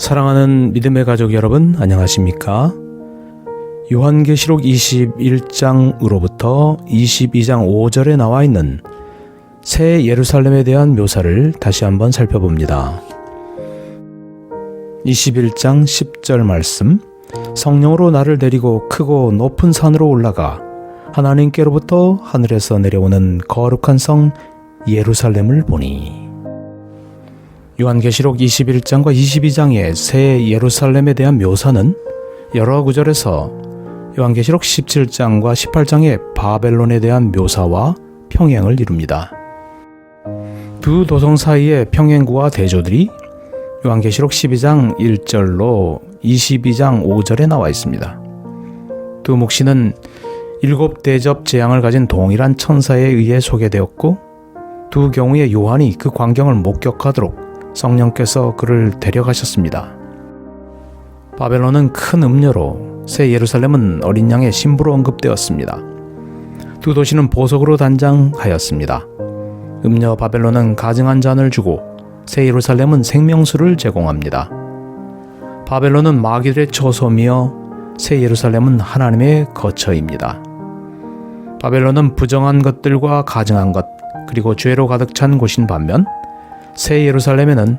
사랑하는 믿음의 가족 여러분, 안녕하십니까? 요한계시록 21장으로부터 22장 5절에 나와 있는 새 예루살렘에 대한 묘사를 다시 한번 살펴봅니다. 21장 10절 말씀, 성령으로 나를 데리고 크고 높은 산으로 올라가 하나님께로부터 하늘에서 내려오는 거룩한 성 예루살렘을 보니. 요한계시록 21장과 22장의 새 예루살렘에 대한 묘사는 여러 구절에서 요한계시록 17장과 18장의 바벨론에 대한 묘사와 평행을 이룹니다. 두 도성 사이의 평행구와 대조들이 요한계시록 12장 1절로 22장 5절에 나와 있습니다. 두 묵시는 7대접 재앙을 가진 동일한 천사에 의해 소개되었고, 두 경우의 요한이 그 광경을 목격하도록 성령께서 그를 데려가셨습니다. 바벨론은 큰 음료로, 새 예루살렘은 어린 양의 신부로 언급되었습니다. 두 도시는 보석으로 단장하였습니다. 음료 바벨론은 가증한 잔을 주고 새 예루살렘은 생명수를 제공합니다. 바벨론은 마귀들의 처소며 새 예루살렘은 하나님의 거처입니다. 바벨론은 부정한 것들과 가증한 것, 그리고 죄로 가득 찬 곳인 반면 새 예루살렘에는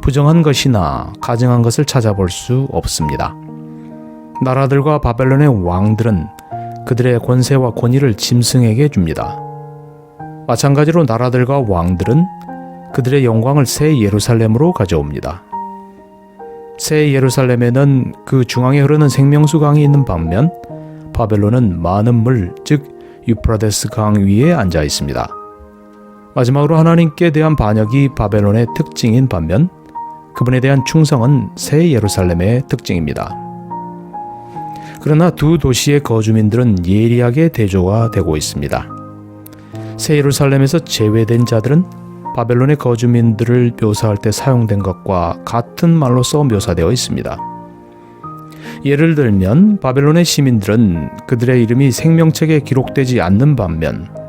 부정한 것이나 가증한 것을 찾아볼 수 없습니다. 나라들과 바벨론의 왕들은 그들의 권세와 권위를 짐승에게 줍니다. 마찬가지로 나라들과 왕들은 그들의 영광을 새 예루살렘으로 가져옵니다. 새 예루살렘에는 그 중앙에 흐르는 생명수 강이 있는 반면 바벨론은 많은 물, 즉 유프라데스 강 위에 앉아 있습니다. 마지막으로 하나님께 대한 반역이 바벨론의 특징인 반면 그분에 대한 충성은 새 예루살렘의 특징입니다. 그러나 두 도시의 거주민들은 예리하게 대조가 되고 있습니다. 새 예루살렘에서 제외된 자들은 바벨론의 거주민들을 묘사할 때 사용된 것과 같은 말로써 묘사되어 있습니다. 예를 들면 바벨론의 시민들은 그들의 이름이 생명책에 기록되지 않는 반면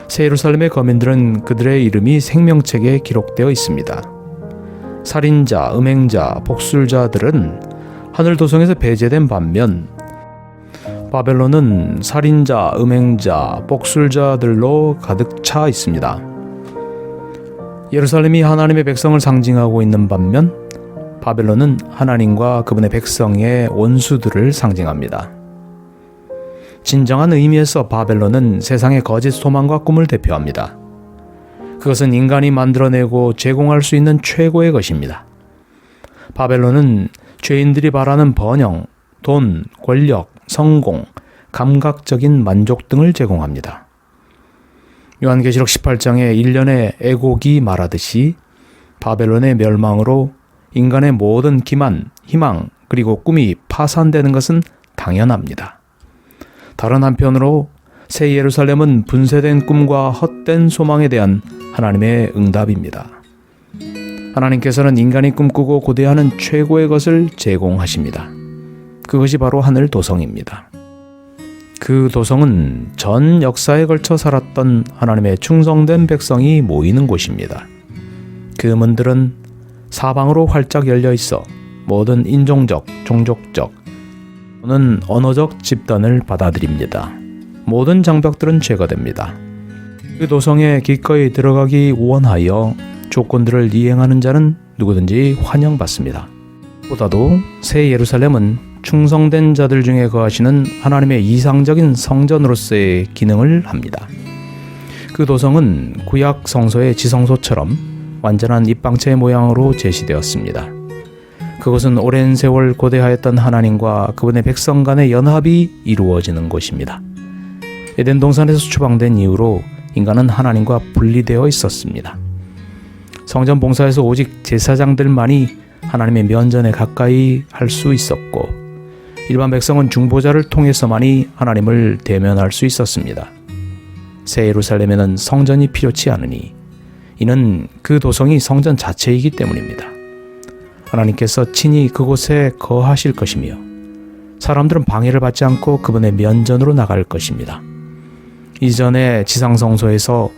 새 예루살렘의 거민들은 그들의 이름이 생명책에 기록되어 있습니다. 살인자, 음행자, 복술자들은 하늘 도성에서 배제된 반면 바벨론은 살인자, 음행자, 복술자들로 가득 차 있습니다. 예루살렘이 하나님의 백성을 상징하고 있는 반면 바벨론은 하나님과 그분의 백성의 원수들을 상징합니다. 진정한 의미에서 바벨론은 세상의 거짓 소망과 꿈을 대표합니다. 그것은 인간이 만들어내고 제공할 수 있는 최고의 것입니다. 바벨론은 죄인들이 바라는 번영, 돈, 권력, 성공, 감각적인 만족 등을 제공합니다. 요한계시록 18장에 일련의 애곡이 말하듯이 바벨론의 멸망으로 인간의 모든 기만, 희망, 그리고 꿈이 파산되는 것은 당연합니다. 다른 한편으로 새 예루살렘은 분쇄된 꿈과 헛된 소망에 대한 하나님의 응답입니다. 하나님께서는 인간이 꿈꾸고 고대하는 최고의 것을 제공하십니다. 그것이 바로 하늘 도성입니다. 그 도성은 전 역사에 걸쳐 살았던 하나님의 충성된 백성이 모이는 곳입니다. 그 문들은 사방으로 활짝 열려 있어 모든 인종적, 종족적 또는 언어적 집단을 받아들입니다. 모든 장벽들은 제거됩니다. 그 도성에 기꺼이 들어가기 원하여 조건들을 이행하는 자는 누구든지 환영받습니다. 보다도 새 예루살렘은 충성된 자들 중에 거하시는 하나님의 이상적인 성전으로서의 기능을 합니다. 그 도성은 구약 성소의 지성소처럼 완전한 입방체의 모양으로 제시되었습니다. 그것은 오랜 세월 고대하였던 하나님과 그분의 백성 간의 연합이 이루어지는 곳입니다. 에덴 동산에서 추방된 이후로 인간은 하나님과 분리되어 있었습니다. 성전 봉사에서 오직 제사장들만이 하나님의 면전에 가까이 할 수 있었고, 일반 백성은 중보자를 통해서만이 하나님을 대면할 수 있었습니다. 새 예루살렘에는 성전이 필요치 않으니 이는 그 도성이 성전 자체이기 때문입니다. 하나님께서 친히 그곳에 거하실 것이며 사람들은 방해를 받지 않고 그분의 면전으로 나갈 것입니다. 이전에 지상성소에서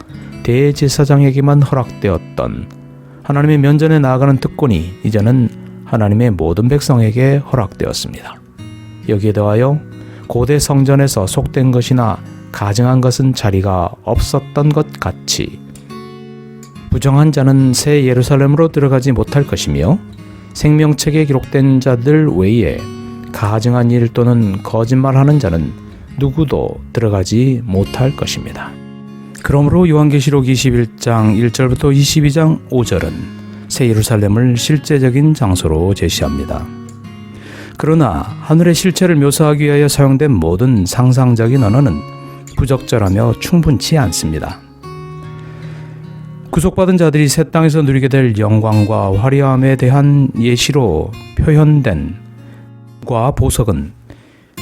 대제사장에게만 허락되었던 하나님의 면전에 나아가는 특권이 이제는 하나님의 모든 백성에게 허락되었습니다. 여기에 더하여 고대 성전에서 속된 것이나 가증한 것은 자리가 없었던 것 같이 부정한 자는 새 예루살렘으로 들어가지 못할 것이며 생명책에 기록된 자들 외에 가증한 일 또는 거짓말하는 자는 누구도 들어가지 못할 것입니다. 그러므로 요한계시록 21장 1절부터 22장 5절은 새 예루살렘을 실제적인 장소로 제시합니다. 그러나 하늘의 실체를 묘사하기 위하여 사용된 모든 상상적인 언어는 부적절하며 충분치 않습니다. 구속받은 자들이 새 땅에서 누리게 될 영광과 화려함에 대한 예시로 표현된 과 보석은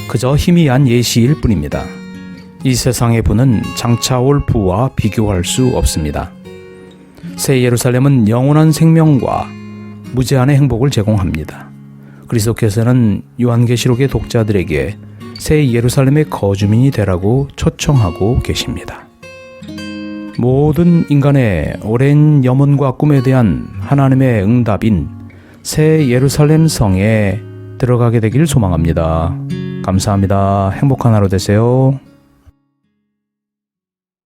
그저 희미한 예시일 뿐입니다. 이 세상의 부는 장차 올 부와 비교할 수 없습니다. 새 예루살렘은 영원한 생명과 무제한의 행복을 제공합니다. 그리스도께서는 요한계시록의 독자들에게 새 예루살렘의 거주민이 되라고 초청하고 계십니다. 모든 인간의 오랜 염원과 꿈에 대한 하나님의 응답인 새 예루살렘 성에 들어가게 되길 소망합니다. 감사합니다. 행복한 하루 되세요.